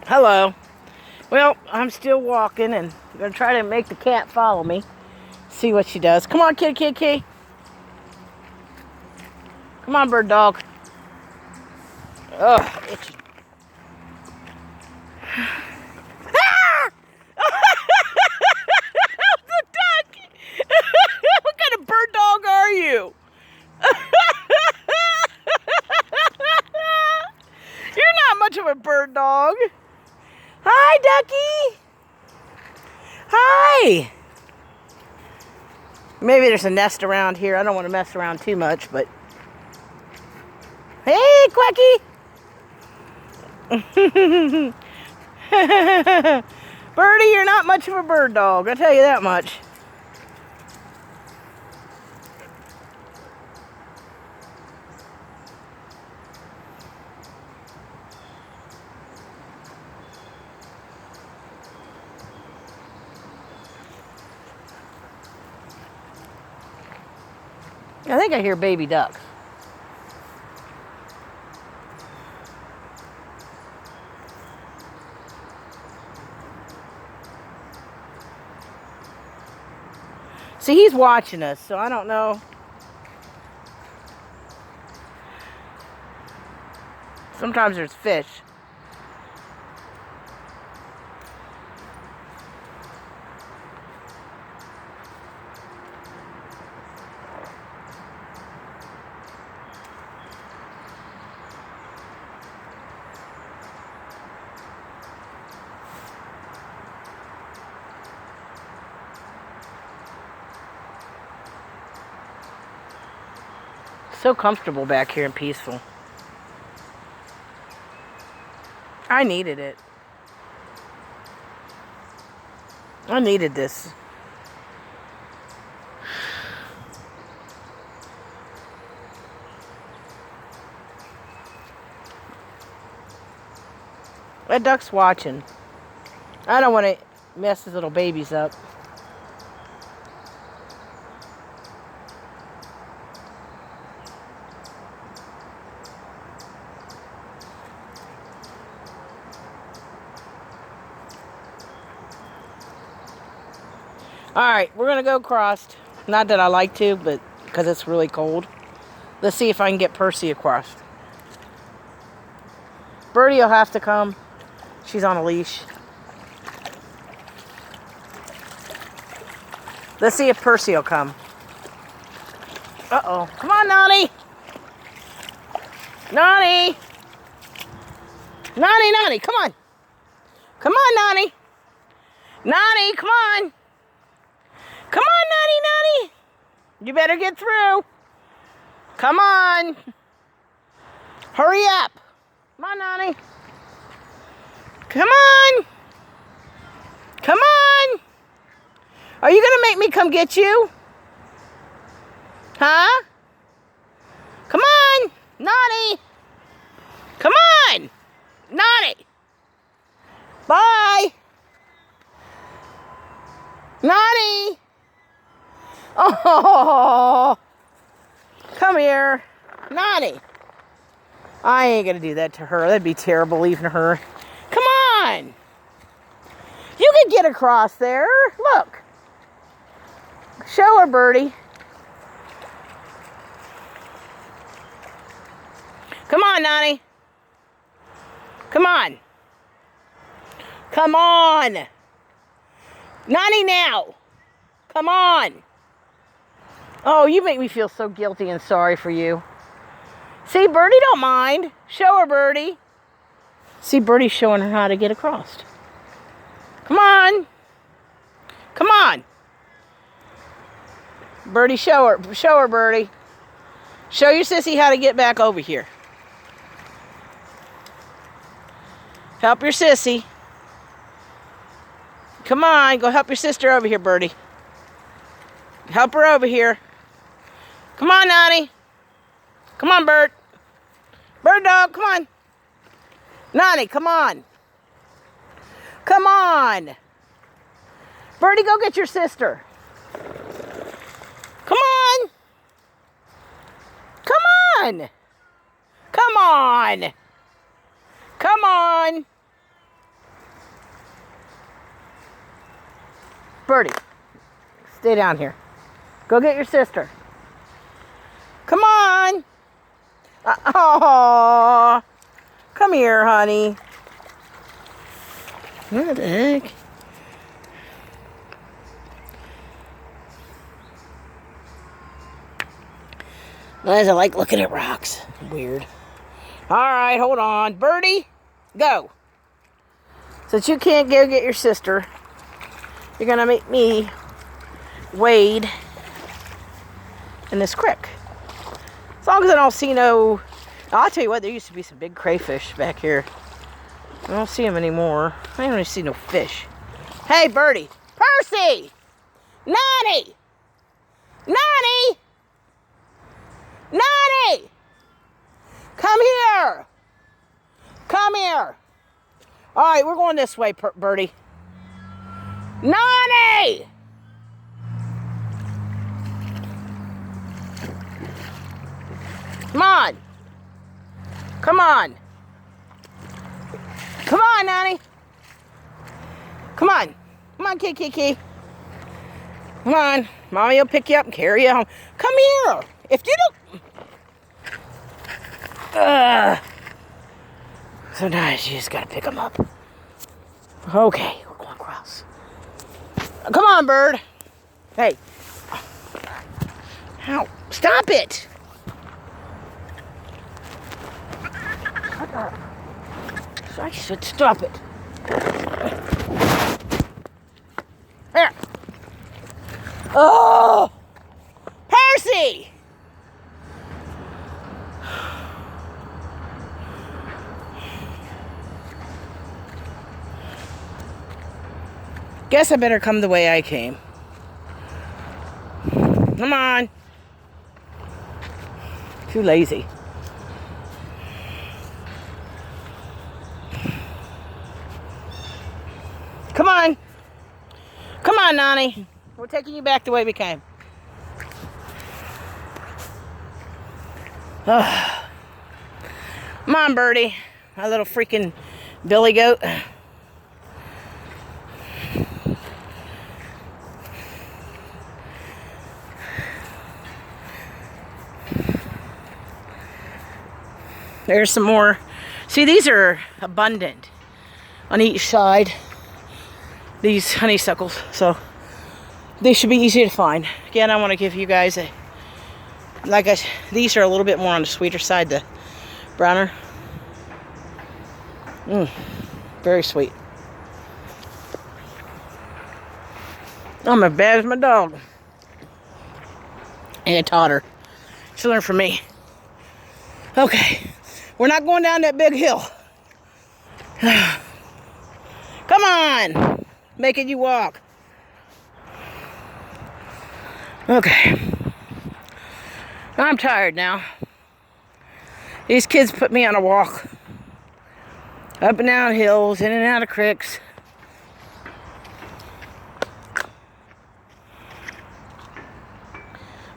Hello. Well, I'm still walking and I'm going to try to make the cat follow me. See what she does. Come on, kitty. Come on, bird dog. Ugh, itchy. Ah! The duck! What kind of bird dog are you? You're not much of a bird dog. Hi, ducky. Hi. Maybe there's a nest around here. I don't want to mess around too much, but... Hey, Quacky. Birdie, you're not much of a bird dog. I'll tell you that much. I think I hear baby ducks. See, he's watching us, so I don't know. Sometimes there's fish. So comfortable back here and peaceful. I needed it. I needed this. That duck's watching. I don't want to mess his little babies up. Alright, we're going to go across. Not that I like to, but because it's really cold. Let's see if I can get Percy across. Birdie will have to come. She's on a leash. Let's see if Percy will come. Uh-oh. Come on, Nani. Nani. Nani, come on. Come on, Nani. Nani, come on. Come on, Nani. You better get through. Come on. Hurry up. Come on, Nani. Come on. Come on. Are you going to make me come get you? Huh? Come on. Nani. Come on. Nani. Bye. Nani. Oh. Come here. Nani. I ain't going to do that to her. That'd be terrible leaving her. Come on. You can get across there. Look. Show her, Birdie. Come on, Nani. Come on. Come on. Nani now. Come on. Oh, you make me feel so guilty and sorry for you. See, Birdie don't mind. Show her, Birdie. See, Birdie's showing her how to get across. Come on. Come on. Birdie, show her. Show her, Birdie. Show your sissy how to get back over here. Help your sissy. Come on, go help your sister over here, Birdie. Help her over here. Come on, Nani. Come on, Bird. Bird dog, come on. Nani, come on. Come on. Birdie, go get your sister. Come on. Come on. Come on. Come on. Birdie, stay down here. Go get your sister. Come on. Oh, come here, honey. What the heck? I just like looking at rocks. Weird. All right, hold on. Birdie, go. Since you can't go get your sister, you're going to make me wade in this creek. As long as I don't see no... I'll tell you what, there used to be some big crayfish back here. I don't see them anymore. I don't even see no fish. Hey, Birdie. Percy! Nani! Nani! Nani! Come here! Come here! All right, we're going this way, Birdie. Nani! Come on. Come on. Come on, Nani. Come on. Come on, Kiki. Come on. Mommy will pick you up and carry you home. Come here. If you don't... Sometimes you just gotta pick them up. Okay, we're going across. Come on, bird. Hey. Ow. Stop it. I said stop it. Here. Oh! Percy! Guess I better come the way I came. Come on. Too lazy. Come on. Come on, Nani. We're taking you back the way we came. Oh. Come on, Birdie. My little freaking billy goat. There's some more. See, these are abundant on each side. These honeysuckles, so they should be easy to find. Again, I want to give you guys a, these are a little bit more on the sweeter side, the browner. Very sweet. I'm as bad as my dog. And I taught her. She learned from me. Okay, we're not going down that big hill. Come on. Making you walk. Okay. I'm tired now. These kids put me on a walk. Up and down hills, in and out of creeks.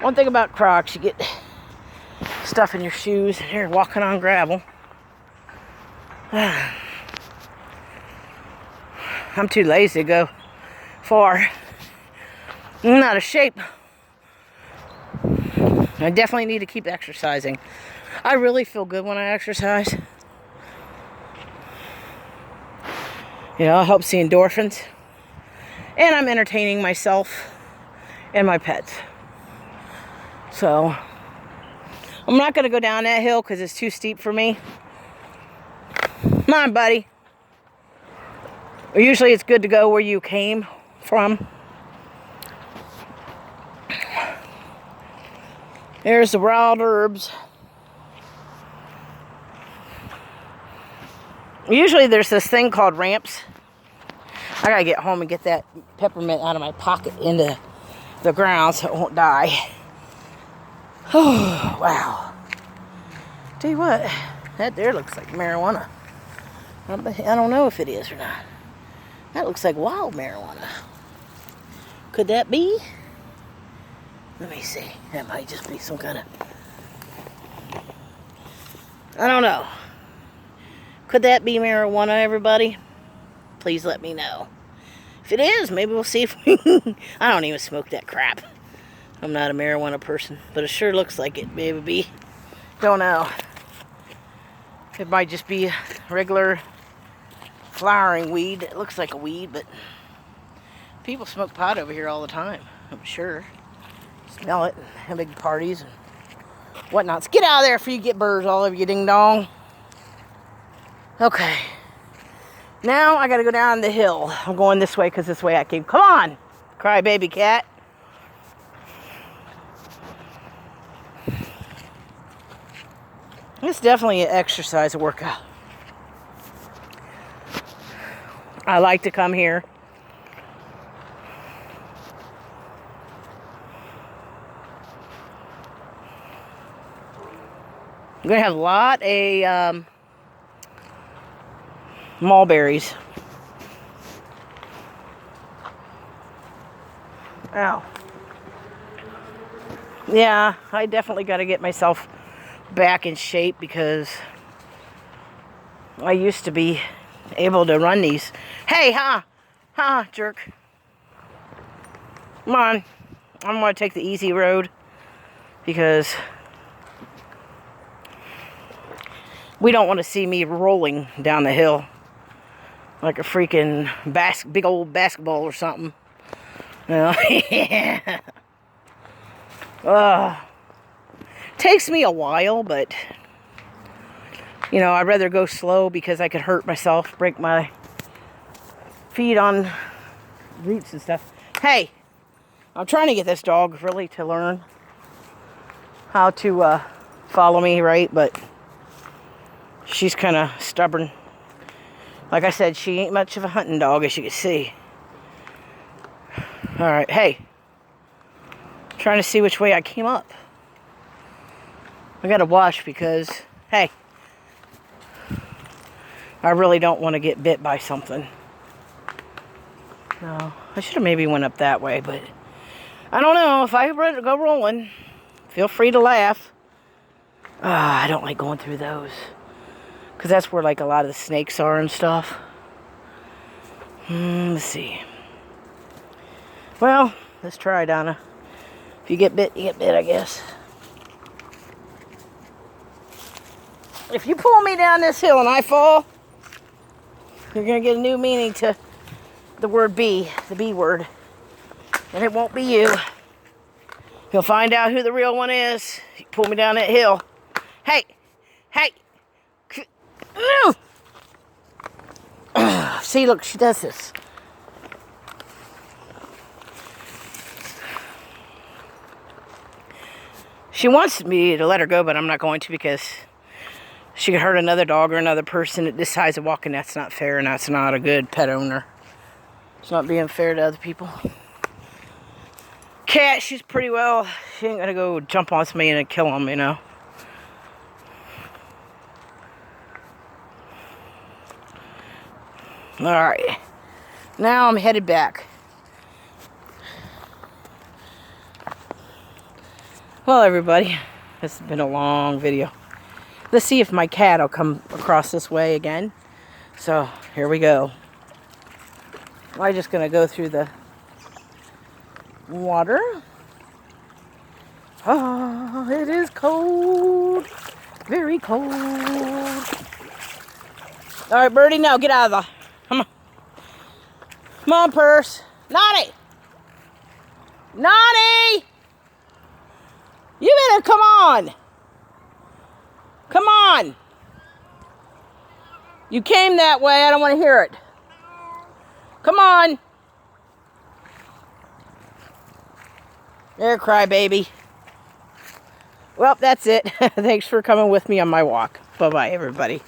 One thing about Crocs, you get stuff in your shoes and you're walking on gravel. I'm too lazy to go far. I'm out of shape. I definitely need to keep exercising. I really feel good when I exercise. You know, it helps the endorphins. And I'm entertaining myself and my pets. So, I'm not going to go down that hill because it's too steep for me. Come on, buddy. Usually it's good to go where you came from. There's the wild herbs. Usually there's this thing called ramps. I gotta get home and get that peppermint out of my pocket into the ground so it won't die. Oh, wow. Tell you what, that there looks like marijuana. I don't know if it is or not. That looks like wild marijuana. Could that be? Let me see. That might just be some kind of... I don't know. Could that be marijuana, everybody? Please let me know. If it is, maybe we'll see if we can. I don't even smoke that crap. I'm not a marijuana person, but it sure looks like it, maybe. Don't know. It might just be a regular flowering weed. It looks like a weed, but people smoke pot over here all the time, I'm sure. Smell it, have big parties and whatnots. Get out of there before you get birds all over you, ding dong. Okay. Now I gotta go down the hill. I'm going this way because this way I came. Come on, cry baby cat. It's definitely an exercise, a workout. I like to come here. I'm gonna have a lot of mulberries. Ow. Yeah, I definitely got to get myself back in shape because I used to be able to run these. Hey, jerk. Come on. I'm going to take the easy road because we don't want to see me rolling down the hill like a freaking big old basketball or something. No. Yeah. Takes me a while, but you know, I'd rather go slow because I could hurt myself, break my feet on roots and stuff. Hey, I'm trying to get this dog really to learn how to follow me, right? But she's kind of stubborn. Like I said, she ain't much of a hunting dog, as you can see. All right, hey, trying to see which way I came up. I gotta watch because, hey, I really don't want to get bit by something. No, I should have maybe went up that way, but I don't know. If I go rolling, feel free to laugh. I don't like going through those because that's where like a lot of the snakes are and stuff. Let's see. Well, let's try, Donna. If you get bit, you get bit, I guess. If you pull me down this hill and I fall, you're going to get a new meaning to the word B, the B word. And it won't be you. You'll find out who the real one is. You pull me down that hill. Hey! Hey! See, look, she does this. She wants me to let her go, but I'm not going to because she could hurt another dog or another person that decides to walk, and that's not fair, and that's not a good pet owner. It's not being fair to other people. Cat, she's pretty well. She ain't gonna go jump on somebody and kill them, you know. Alright. Now I'm headed back. Well, everybody, this has been a long video. Let's see if my cat will come across this way again. So, here we go. I'm just going to go through the water. Oh, it is cold. Very cold. Alright, Birdie, now get out of the... Come on. Come on, purse. Nani! Nani! You better come on. Come on. You came that way. I don't want to hear it. Come on. There, crybaby. Well, that's it. Thanks for coming with me on my walk. Bye-bye, everybody.